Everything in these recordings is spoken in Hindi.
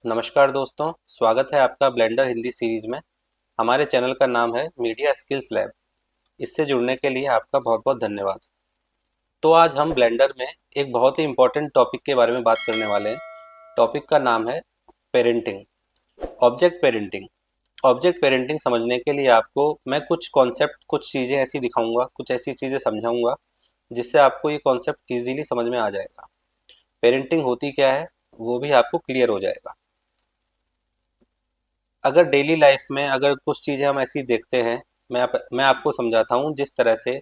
नमस्कार दोस्तों, स्वागत है आपका ब्लेंडर हिंदी सीरीज में। हमारे चैनल का नाम है मीडिया स्किल्स लैब। इससे जुड़ने के लिए आपका बहुत बहुत धन्यवाद। तो आज हम ब्लेंडर में एक बहुत ही इम्पोर्टेंट टॉपिक के बारे में बात करने वाले हैं। टॉपिक का नाम है parenting, object parenting. Object parenting समझने के लिए आपको मैं कुछ कॉन्सेप्ट, कुछ चीज़ें ऐसी दिखाऊंगा, कुछ ऐसी चीज़ें समझाऊंगा जिससे आपको ये कॉन्सेप्ट ईजिली समझ में आ जाएगा। पेरेंटिंग होती क्या है वो भी आपको क्लियर हो जाएगा। अगर डेली लाइफ में अगर कुछ चीज़ें हम ऐसी देखते हैं, मैं आपको समझाता हूँ। जिस तरह से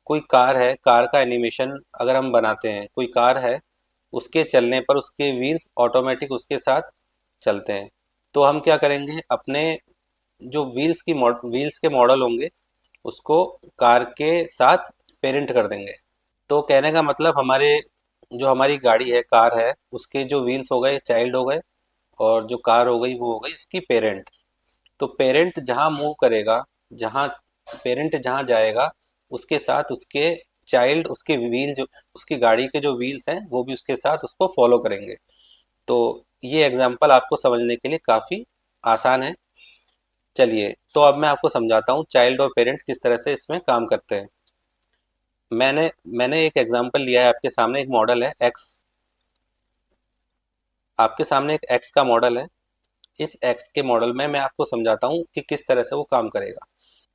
कोई कार है, कार का एनिमेशन अगर हम बनाते हैं, कोई कार है, उसके चलने पर उसके व्हील्स ऑटोमेटिक उसके साथ चलते हैं। तो हम क्या करेंगे, अपने जो व्हील्स के मॉडल होंगे उसको कार के साथ पेरेंट कर देंगे। तो कहने का मतलब हमारी गाड़ी है, कार है, उसके जो व्हील्स हो गए चाइल्ड हो गए, और जो कार हो गई वो हो गई उसकी पेरेंट। तो पेरेंट जहाँ मूव करेगा, जहाँ पेरेंट जहाँ जाएगा, उसके साथ उसके चाइल्ड, उसके व्हील, जो उसकी गाड़ी के जो व्हील्स हैं वो भी उसके साथ उसको फॉलो करेंगे। तो ये एग्जाम्पल आपको समझने के लिए काफ़ी आसान है। चलिए, तो अब मैं आपको समझाता हूँ चाइल्ड और पेरेंट किस तरह से इसमें काम करते हैं। मैंने मैंने एक एग्जाम्पल लिया है, आपके सामने एक मॉडल है एक्स। आपके सामने एक एक्स का मॉडल है। इस एक्स के मॉडल में मैं आपको समझाता हूँ कि किस तरह से वो काम करेगा।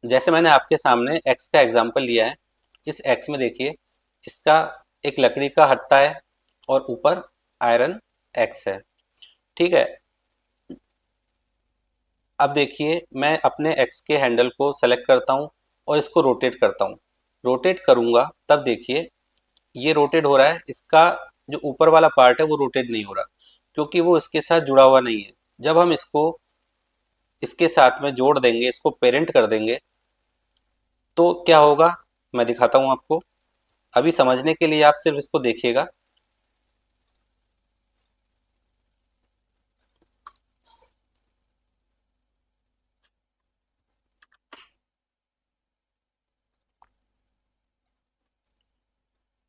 जैसे मैंने आपके सामने एक्स का एग्जाम्पल लिया है। इस एक्स में देखिए, इसका एक लकड़ी का हत्था है और ऊपर आयरन एक्स है। ठीक है। अब देखिए, मैं अपने एक्स के हैंडल को सेलेक्ट करता हूँ और इसको रोटेट करता हूँ। रोटेट करूँगा तब देखिए ये रोटेट हो रहा है। इसका जो ऊपर वाला पार्ट है वो रोटेट नहीं हो रहा, क्योंकि वो इसके साथ जुड़ा हुआ नहीं है। जब हम इसको इसके साथ में जोड़ देंगे, इसको पेरेंट कर देंगे, तो क्या होगा मैं दिखाता हूँ आपको। अभी समझने के लिए आप सिर्फ इसको देखिएगा।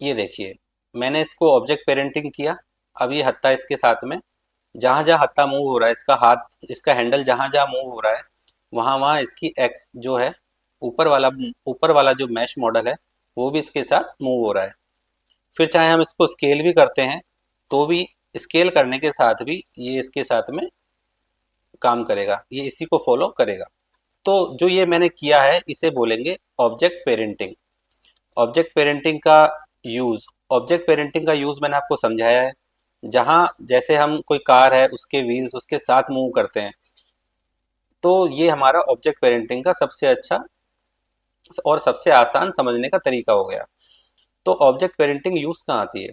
ये देखिए, मैंने इसको ऑब्जेक्ट पेरेंटिंग किया। अब ये हत्था इसके साथ में, जहां जहां हत्था मूव हो रहा है, इसका हाथ, इसका हैंडल जहां जहां मूव हो रहा है, वहां वहां इसकी एक्स जो है, ऊपर वाला ऊपर वाला जो मैश मॉडल है वो भी इसके साथ मूव हो रहा है। फिर चाहे हम इसको स्केल भी करते हैं तो भी, स्केल करने के साथ भी ये इसके साथ में काम करेगा, ये इसी को फॉलो करेगा। तो जो ये मैंने किया है इसे बोलेंगे ऑब्जेक्ट पेरेंटिंग। ऑब्जेक्ट पेरेंटिंग का यूज़ ऑब्जेक्ट पेरेंटिंग का यूज़ मैंने आपको समझाया है। जहाँ जैसे हम कोई कार है, उसके व्हील्स उसके साथ मूव करते हैं, तो ये हमारा ऑब्जेक्ट पेरेंटिंग का सबसे अच्छा और सबसे आसान समझने का तरीका हो गया। तो ऑब्जेक्ट पेरेंटिंग यूज़ कहाँ आती है?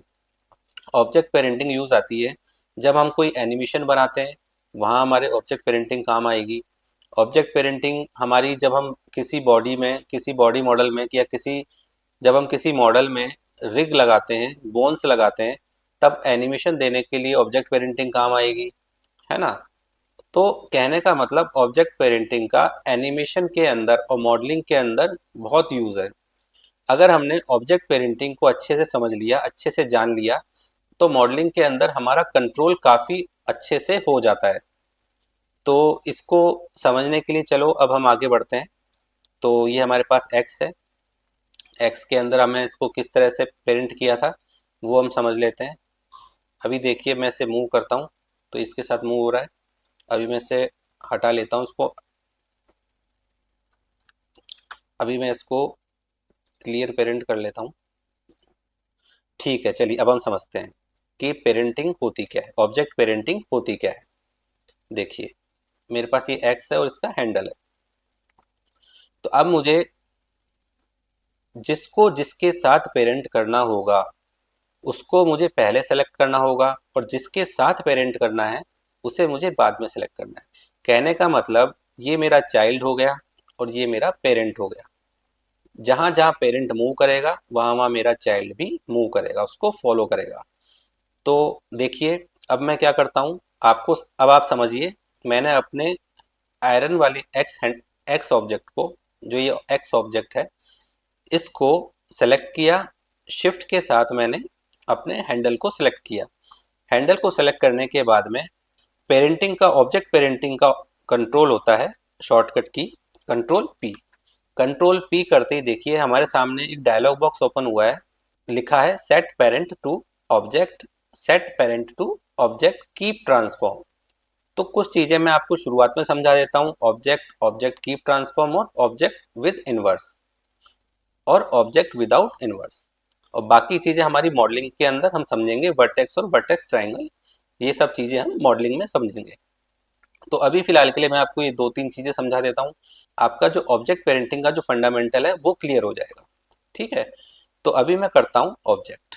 ऑब्जेक्ट पेरेंटिंग यूज़ आती है जब हम कोई एनिमेशन बनाते हैं, वहाँ हमारे ऑब्जेक्ट पेरेंटिंग काम आएगी। ऑब्जेक्ट पेरेंटिंग हमारी, जब हम किसी बॉडी में, किसी बॉडी मॉडल में, या जब हम किसी मॉडल में रिग लगाते हैं, बोन्स लगाते हैं, तब एनिमेशन देने के लिए ऑब्जेक्ट पेरेंटिंग काम आएगी, है ना। तो कहने का मतलब ऑब्जेक्ट पेरेंटिंग का एनिमेशन के अंदर और मॉडलिंग के अंदर बहुत यूज़ है। अगर हमने ऑब्जेक्ट पेरेंटिंग को अच्छे से समझ लिया, अच्छे से जान लिया, तो मॉडलिंग के अंदर हमारा कंट्रोल काफ़ी अच्छे से हो जाता है। तो इसको समझने के लिए चलो अब हम आगे बढ़ते हैं। तो ये हमारे पास एक्स है। एक्स के अंदर हमें इसको किस तरह से पेरेंट किया था वो हम समझ लेते हैं। अभी देखिए, मैं इसे मूव करता हूँ तो इसके साथ मूव हो रहा है। अभी मैं इसे हटा लेता हूँ इसको। अभी मैं इसको क्लियर पेरेंट कर लेता हूँ। ठीक है, चलिए अब हम समझते हैं कि पेरेंटिंग होती क्या है, ऑब्जेक्ट पेरेंटिंग होती क्या है। देखिए, मेरे पास ये एक्स है और इसका हैंडल है। तो अब मुझे जिसको जिसके साथ पेरेंट करना होगा उसको मुझे पहले सेलेक्ट करना होगा, और जिसके साथ पेरेंट करना है उसे मुझे बाद में सेलेक्ट करना है। कहने का मतलब ये मेरा चाइल्ड हो गया और ये मेरा पेरेंट हो गया। जहाँ जहाँ पेरेंट मूव करेगा वहाँ वहाँ मेरा चाइल्ड भी मूव करेगा, उसको फॉलो करेगा। तो देखिए, अब मैं क्या करता हूँ, आपको अब आप समझिए। मैंने अपने आयरन वाली एक्स ऑब्जेक्ट को, जो ये एक्स ऑब्जेक्ट है, इसको सेलेक्ट किया। शिफ्ट के साथ मैंने अपने हैंडल को सेलेक्ट किया। हैंडल को सेलेक्ट करने के बाद में पेरेंटिंग का, ऑब्जेक्ट पेरेंटिंग का कंट्रोल होता है शॉर्टकट की कंट्रोल पी। कंट्रोल पी करते ही देखिए हमारे सामने एक डायलॉग बॉक्स ओपन हुआ है, लिखा है set parent to object, set parent to object keep transform. तो कुछ चीजें मैं आपको शुरुआत में समझा देता हूँ, ऑब्जेक्ट, ऑब्जेक्ट कीप ट्रांसफॉर्म और ऑब्जेक्ट विद इनवर्स और ऑब्जेक्ट विदाउट इनवर्स। और बाकी चीजें हमारी मॉडलिंग के अंदर हम समझेंगे, वर्टेक्स और वर्टेक्स ट्राइंगल, ये सब चीजें हम मॉडलिंग में समझेंगे। तो अभी फिलहाल के लिए मैं आपको ये दो तीन चीजें समझा देता हूँ, आपका जो ऑब्जेक्ट पेरेंटिंग का जो फंडामेंटल है वो क्लियर हो जाएगा। ठीक है, तो अभी मैं करता हूँ ऑब्जेक्ट।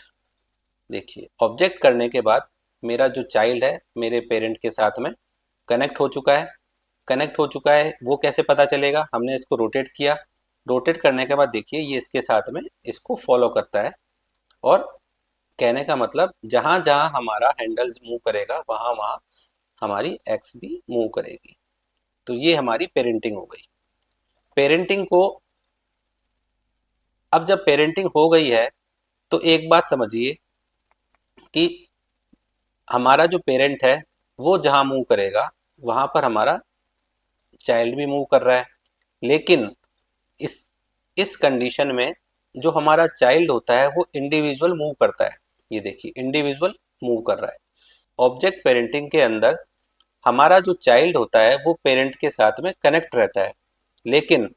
देखिए ऑब्जेक्ट करने के बाद मेरा जो चाइल्ड है मेरे पेरेंट के साथ में कनेक्ट हो चुका है। कनेक्ट हो चुका है वो कैसे पता चलेगा, हमने इसको रोटेट किया, रोटेट करने के बाद देखिए ये इसके साथ में इसको फॉलो करता है। और कहने का मतलब जहाँ जहाँ हमारा हैंडल मूव करेगा वहाँ वहाँ हमारी एक्स भी मूव करेगी। तो ये हमारी पेरेंटिंग हो गई। पेरेंटिंग को, अब जब पेरेंटिंग हो गई है तो एक बात समझिए कि हमारा जो पेरेंट है वो जहाँ मूव करेगा वहाँ पर हमारा चाइल्ड भी मूव कर रहा है। लेकिन इस इस कंडीशन में जो हमारा चाइल्ड होता है वो इंडिविजुअल मूव करता है। ये देखिए इंडिविजुअल मूव कर रहा है। ऑब्जेक्ट पेरेंटिंग के अंदर हमारा जो चाइल्ड होता है वो पेरेंट के साथ में कनेक्ट रहता है, लेकिन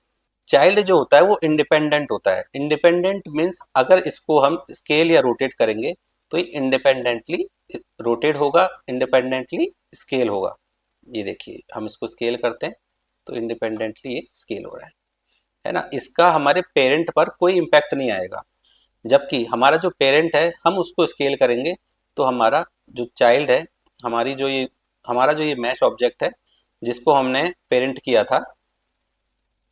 चाइल्ड जो होता है वो इंडिपेंडेंट होता है। इंडिपेंडेंट मीन्स अगर इसको हम स्केल या रोटेट करेंगे तो ये इंडिपेंडेंटली रोटेट होगा, इंडिपेंडेंटली स्केल होगा। ये देखिए हम इसको स्केल करते हैं तो इंडिपेंडेंटली ये स्केल हो रहा है ना। इसका हमारे पेरेंट पर कोई इम्पैक्ट नहीं आएगा। जबकि हमारा जो पेरेंट है हम उसको स्केल करेंगे तो हमारा जो चाइल्ड है, हमारा जो ये मैश ऑब्जेक्ट है जिसको हमने पेरेंट किया था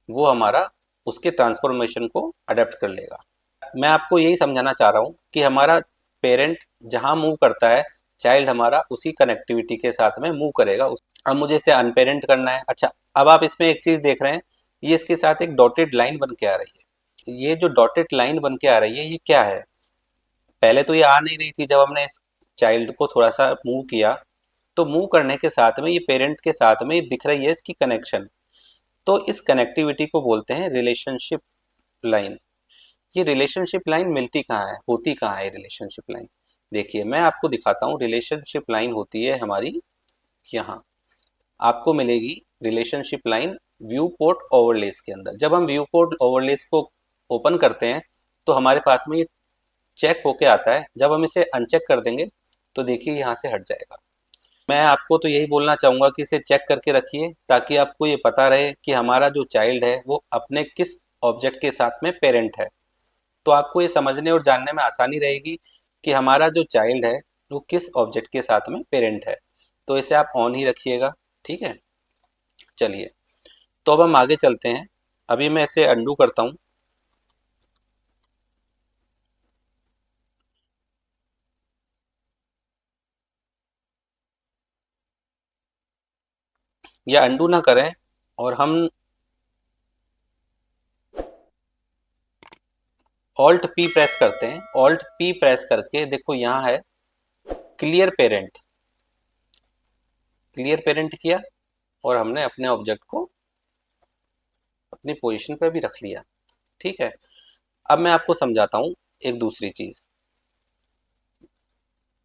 वो हमारा उसके ट्रांसफॉर्मेशन को अडेप्ट कर लेगा। मैं आपको यही समझाना चाह रहा हूँ कि हमारा पेरेंट जहाँ मूव करता है चाइल्ड हमारा उसी कनेक्टिविटी के साथ में मूव करेगा। अब मुझे इसे अनपेरेंट करना है। अच्छा, अब आप इसमें एक चीज़ देख रहे हैं, ये इसके साथ एक डॉटेड लाइन बन के आ रही है। ये जो डॉटेड लाइन बन के आ रही है ये क्या है, पहले तो ये आ नहीं रही थी। जब हमने इस चाइल्ड को थोड़ा सा मूव किया तो मूव करने के साथ में ये पेरेंट के साथ में दिख रही है इसकी कनेक्शन। तो इस कनेक्टिविटी को बोलते हैं रिलेशनशिप लाइन। ये रिलेशनशिप लाइन मिलती कहाँ है, होती कहाँ है रिलेशनशिप लाइन? देखिए मैं आपको दिखाता हूँ। रिलेशनशिप लाइन होती है हमारी यहाँ, आपको मिलेगी relationship line view port overlays के अंदर। जब हम व्यू पोर्ट ओवरलेस को ओपन करते हैं तो हमारे पास में ये चेक होके आता है। जब हम इसे अनचेक कर देंगे तो देखिए यहाँ से हट जाएगा। मैं आपको तो यही बोलना चाहूँगा कि इसे चेक करके रखिए ताकि आपको ये पता रहे कि हमारा जो चाइल्ड है वो अपने किस ऑब्जेक्ट के साथ में पेरेंट है। तो आपको ये समझने और जानने में आसानी रहेगी कि हमारा जो चाइल्ड है वो किस ऑब्जेक्ट के साथ में पेरेंट है। तो इसे आप ऑन ही रखिएगा, ठीक है। चलिए, तो अब हम आगे चलते हैं। अभी मैं इसे अंडू करता हूँ। या अंडू ना करें और हम ऑल्ट पी प्रेस करते हैं। ऑल्ट पी प्रेस करके देखो यहाँ है क्लियर पेरेंट। क्लियर पेरेंट किया और हमने अपने ऑब्जेक्ट को अपनी पोजीशन पे भी रख लिया, ठीक है। अब मैं आपको समझाता हूँ एक दूसरी चीज़।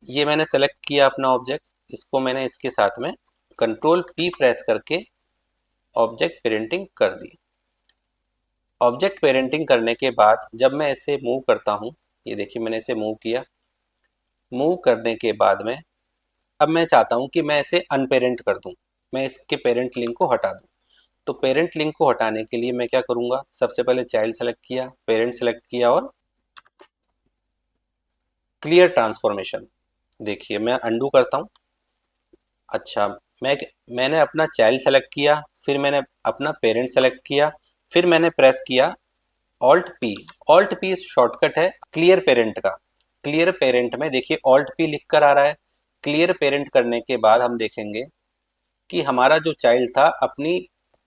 ये मैंने सेलेक्ट किया अपना ऑब्जेक्ट, इसको मैंने इसके साथ में कंट्रोल पी प्रेस करके ऑब्जेक्ट पेरेंटिंग कर दी। ऑब्जेक्ट पेरेंटिंग करने के बाद जब मैं इसे मूव करता हूँ, ये देखिए मैंने इसे मूव किया। मूव करने के बाद में अब मैं चाहता हूँ कि मैं इसे अनपेरेंट कर दूँ, मैं इसके पेरेंट लिंक को हटा दूँ। तो पेरेंट लिंक को हटाने के लिए मैं क्या करूँगा, सबसे पहले चाइल्ड सेलेक्ट किया, पेरेंट सेलेक्ट किया और क्लियर ट्रांसफॉर्मेशन। देखिए मैं अंडू करता हूँ। अच्छा, मैंने अपना चाइल्ड सेलेक्ट किया, फिर मैंने अपना पेरेंट सेलेक्ट किया, फिर मैंने प्रेस किया alt P. Alt P shortcut है क्लियर पेरेंट का। क्लियर पेरेंट में देखिए ऑल्ट पी लिख कर आ रहा है। क्लियर पेरेंट करने के बाद हम देखेंगे कि हमारा जो चाइल्ड था अपनी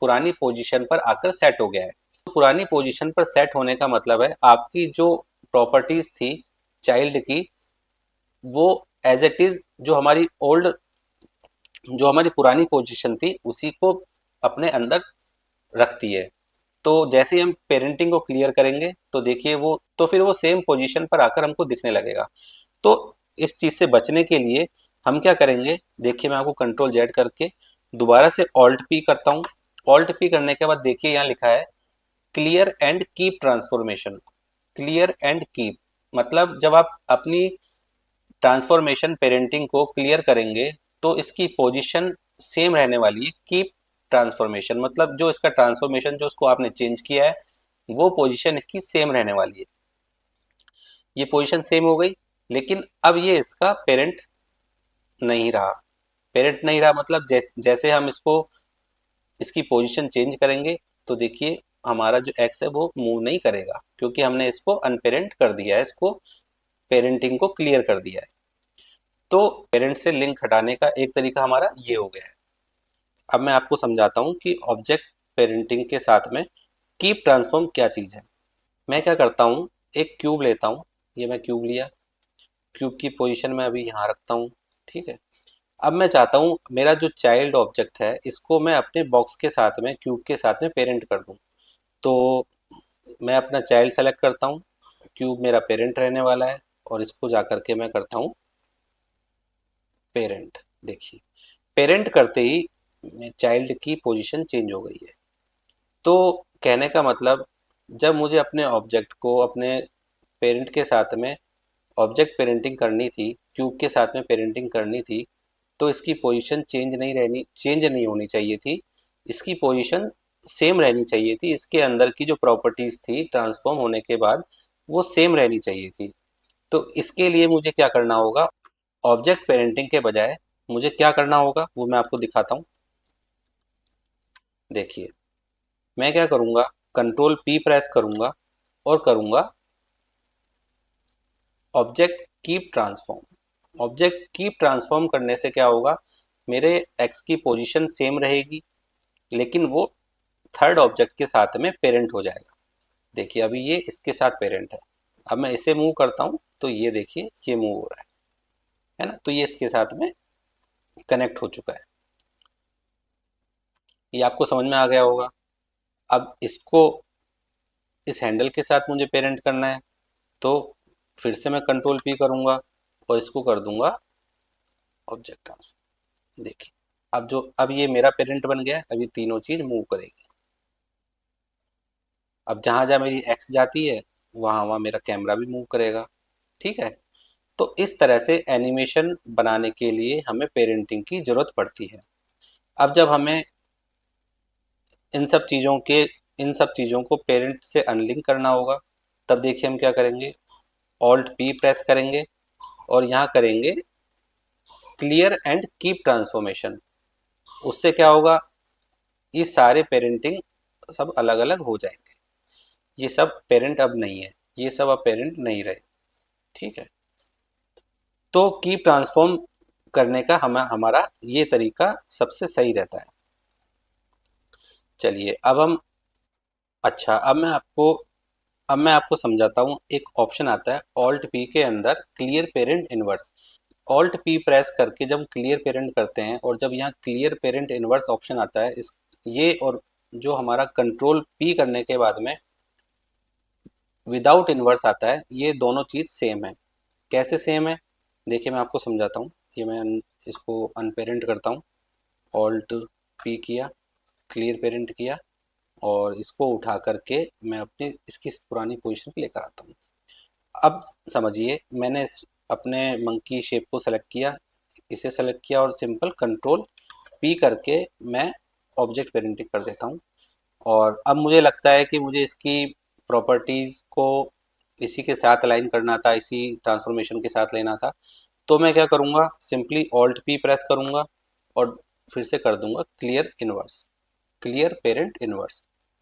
पुरानी पोजीशन पर आकर सेट हो गया है। तो पुरानी पोजीशन पर सेट होने का मतलब है आपकी जो प्रॉपर्टीज थी चाइल्ड की वो एज इट इज जो हमारी ओल्ड जो हमारी पुरानी पोजीशन थी उसी को अपने अंदर रखती है। तो जैसे ही हम पेरेंटिंग को क्लियर करेंगे तो देखिए वो तो फिर वो सेम पोजीशन पर आकर हमको दिखने लगेगा। तो इस चीज़ से बचने के लिए हम क्या करेंगे, देखिए मैं आपको कंट्रोल जेड करके दोबारा से ऑल्ट पी करता हूँ। ऑल्ट पी करने के बाद देखिए यहाँ लिखा है clear and keep transformation. Clear and keep मतलब जब आप अपनी ट्रांसफॉर्मेशन पेरेंटिंग को क्लियर करेंगे तो इसकी पोजीशन सेम रहने वाली है। कीप ट्रांसफॉर्मेशन मतलब जो इसका ट्रांसफॉर्मेशन जो उसको आपने चेंज किया है वो पोजीशन इसकी सेम रहने वाली है। ये पोजीशन सेम हो गई, लेकिन अब ये इसका पेरेंट नहीं रहा। पेरेंट नहीं रहा मतलब जैसे हम इसको इसकी पोजीशन चेंज करेंगे तो देखिए हमारा जो एक्स है वो मूव नहीं करेगा, क्योंकि हमने इसको अनपेरेंट कर दिया है, इसको पेरेंटिंग को क्लियर कर दिया है। तो पेरेंट से लिंक हटाने का एक तरीका हमारा ये हो गया है। अब मैं आपको समझाता हूँ कि ऑब्जेक्ट पेरेंटिंग के साथ में कीप ट्रांसफॉर्म क्या चीज़ है। मैं क्या करता हूँ, एक क्यूब लेता हूँ। ये मैं क्यूब लिया, क्यूब की पोजीशन में अभी यहाँ रखता हूँ। ठीक है। अब मैं चाहता हूँ मेरा जो चाइल्ड ऑब्जेक्ट है इसको मैं अपने बॉक्स के साथ में क्यूब के साथ में पेरेंट कर दूँ। तो मैं अपना चाइल्ड सेलेक्ट करता हूँ, क्यूब मेरा पेरेंट रहने वाला है, और इसको जा कर के मैं करता हूँ पेरेंट। देखिए पेरेंट करते ही चाइल्ड की पोजीशन चेंज हो गई है। तो कहने का मतलब जब मुझे अपने ऑब्जेक्ट को अपने पेरेंट के साथ में ऑब्जेक्ट पेरेंटिंग करनी थी, क्यूब के साथ में पेरेंटिंग करनी थी, तो इसकी पोजीशन चेंज नहीं होनी चाहिए थी। इसकी पोजीशन सेम रहनी चाहिए थी। इसके अंदर की जो प्रॉपर्टीज़ थी ट्रांसफॉर्म होने के बाद वो सेम रहनी चाहिए थी। तो इसके लिए मुझे क्या करना होगा, ऑब्जेक्ट पेरेंटिंग के बजाय मुझे क्या करना होगा वो मैं आपको दिखाता हूँ। देखिए मैं क्या करूँगा, कंट्रोल पी प्रेस करूँगा और करूँगा object keep transform. Object keep transform करने से क्या होगा, मेरे एक्स की पोजीशन सेम रहेगी, लेकिन वो थर्ड ऑब्जेक्ट के साथ में पेरेंट हो जाएगा। देखिए अभी ये इसके साथ पेरेंट है। अब मैं इसे मूव करता हूँ तो ये देखिए ये मूव हो रहा है ना। तो ये इसके साथ में कनेक्ट हो चुका है। ये आपको समझ में आ गया होगा। अब इसको इस हैंडल के साथ मुझे पेरेंट करना है, तो फिर से मैं कंट्रोल पी करूँगा और इसको कर दूंगा ऑब्जेक्ट ट्रांसफॉर्म। देखिए अब ये मेरा पेरेंट बन गया है। अब ये तीनों चीज़ मूव करेगी। अब जहाँ जहाँ मेरी एक्स जाती है वहाँ वहाँ मेरा कैमरा भी मूव करेगा। ठीक है। तो इस तरह से एनिमेशन बनाने के लिए हमें पेरेंटिंग की ज़रूरत पड़ती है। अब जब हमें इन सब चीज़ों के इन सब चीज़ों को पेरेंट से अनलिंक करना होगा, तब देखिए हम क्या करेंगे, ऑल्ट पी प्रेस करेंगे और यहाँ करेंगे क्लियर एंड कीप ट्रांसफॉर्मेशन। उससे क्या होगा, ये सारे पेरेंटिंग सब अलग अलग हो जाएंगे। ये सब पेरेंट अब नहीं है, ये सब अब पेरेंट नहीं रहे। ठीक है। तो कीप ट्रांसफॉर्म करने का हमारा ये तरीका सबसे सही रहता है। चलिए अब हम अच्छा अब मैं आपको समझाता हूँ। एक ऑप्शन आता है ऑल्ट पी के अंदर clear parent inverse. Alt P press करके जब क्लियर पेरेंट करते हैं और जब यहाँ क्लियर पेरेंट इनवर्स ऑप्शन आता है इस ये और जो हमारा कंट्रोल पी करने के बाद में विदाउट इनवर्स आता है, ये दोनों चीज़ सेम है। कैसे सेम है, देखिए मैं आपको समझाता हूँ। ये मैं इसको अनपेरेंट करता हूँ, ऑल्ट पी किया, क्लियर पेरेंट किया और इसको उठा करके मैं अपनी इसकी पुरानी पोजीशन पे लेकर आता हूँ। अब समझिए मैंने अपने मंकी शेप को सेलेक्ट किया, इसे सेलेक्ट किया और सिंपल कंट्रोल पी करके मैं ऑब्जेक्ट पेरेंटिंग कर देता हूँ। और अब मुझे लगता है कि मुझे इसकी प्रॉपर्टीज़ को इसी के साथ अलाइन करना था, इसी ट्रांसफॉर्मेशन के साथ लेना था। तो मैं क्या करूँगा, सिंपली ऑल्ट पी प्रेस करूँगा और फिर से कर दूंगा clear inverse, clear parent inverse.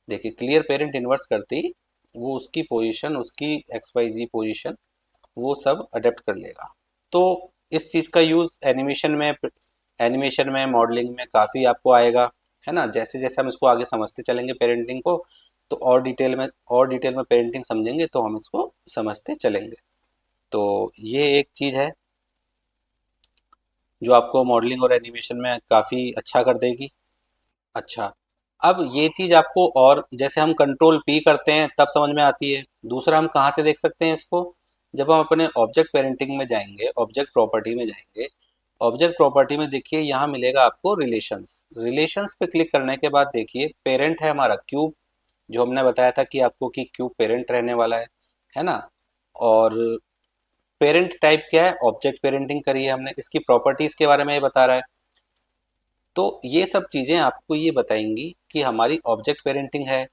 देखिए क्लियर पेरेंट इनवर्स करते ही वो उसकी पोजीशन, उसकी एक्स वाई जी पोजीशन वो सब अडेप्ट कर लेगा। तो इस चीज़ का यूज़ एनिमेशन में मॉडलिंग में काफ़ी आपको आएगा, है ना। जैसे जैसे हम इसको आगे समझते चलेंगे पेरेंटिंग को, तो और डिटेल में पेरेंटिंग समझेंगे तो हम इसको समझते चलेंगे। तो ये एक चीज़ है। जो आपको मॉडलिंग और एनिमेशन में काफ़ी अच्छा कर देगी। अच्छा, अब ये चीज़ आपको, और जैसे हम कंट्रोल पी करते हैं तब समझ में आती है। दूसरा, हम कहाँ से देख सकते हैं इसको? जब हम अपने ऑब्जेक्ट पेरेंटिंग में जाएंगे, ऑब्जेक्ट प्रॉपर्टी में जाएंगे। ऑब्जेक्ट प्रॉपर्टी में देखिए, यहाँ मिलेगा आपको रिलेशंस। रिलेशंस पे क्लिक करने के बाद देखिए, पेरेंट है हमारा क्यूब, जो हमने बताया था कि आपको कि क्यूब पेरेंट रहने वाला है ना। और पेरेंट टाइप क्या है? ऑब्जेक्ट पेरेंटिंग करी है हमने, इसकी प्रॉपर्टीज के बारे में ये बता रहा है। तो ये सब चीज़ें आपको ये बताएंगी कि हमारी ऑब्जेक्ट पेरेंटिंग है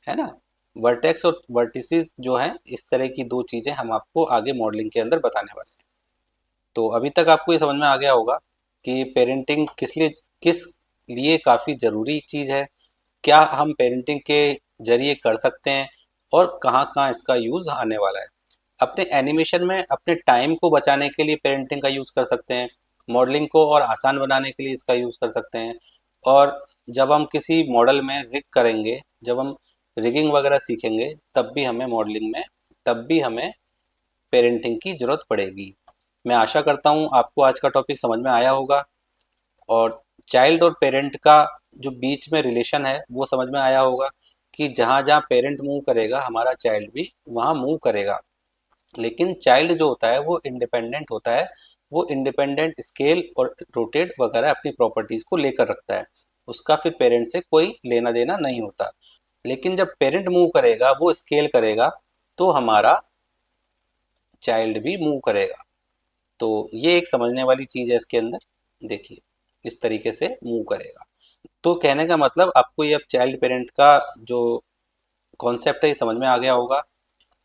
ना। वर्टेक्स और वर्टिसेस जो हैं, इस तरह की दो चीज़ें हम आपको आगे मॉडलिंग के अंदर बताने वाले हैं। तो अभी तक आपको ये समझ में आ गया होगा कि पेरेंटिंग किस लिए काफ़ी ज़रूरी चीज़ है, क्या हम पेरेंटिंग के जरिए कर सकते हैं, और कहाँ कहाँ इसका यूज़ आने वाला है। अपने एनिमेशन में अपने टाइम को बचाने के लिए पेरेंटिंग का यूज़ कर सकते हैं। मॉडलिंग को और आसान बनाने के लिए इसका यूज़ कर सकते हैं। और जब हम किसी मॉडल में रिग करेंगे, जब हम रिगिंग वगैरह सीखेंगे, तब भी हमें मॉडलिंग में, तब भी हमें पेरेंटिंग की ज़रूरत पड़ेगी। मैं आशा करता हूँ आपको आज का टॉपिक समझ में आया होगा, और चाइल्ड और पेरेंट का जो बीच में रिलेशन है वो समझ में आया होगा, कि जहाँ जहाँ पेरेंट मूव करेगा, हमारा चाइल्ड भी वहाँ मूव करेगा। लेकिन चाइल्ड जो होता है वो इंडिपेंडेंट होता है। वो इंडिपेंडेंट स्केल और रोटेट वगैरह अपनी प्रॉपर्टीज को लेकर रखता है। उसका फिर पेरेंट से कोई लेना देना नहीं होता। लेकिन जब पेरेंट मूव करेगा, वो स्केल करेगा, तो हमारा चाइल्ड भी मूव करेगा। तो ये एक समझने वाली चीज़ है इसके अंदर। देखिए, इस तरीके से मूव करेगा। तो कहने का मतलब, आपको ये अब चाइल्ड पेरेंट का जो कॉन्सेप्ट है ये समझ में आ गया होगा।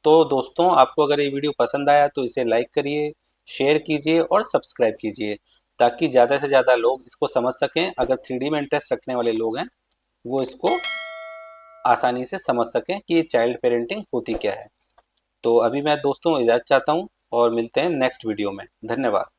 तो दोस्तों, आपको अगर ये वीडियो पसंद आया तो इसे लाइक करिए, शेयर कीजिए और सब्सक्राइब कीजिए, ताकि ज़्यादा से ज़्यादा लोग इसको समझ सकें। अगर 3D में इंटरेस्ट रखने वाले लोग हैं, वो इसको आसानी से समझ सकें कि ये चाइल्ड पेरेंटिंग होती क्या है। तो अभी मैं दोस्तों इजाज़त चाहता हूँ, और मिलते हैं नेक्स्ट वीडियो में। धन्यवाद।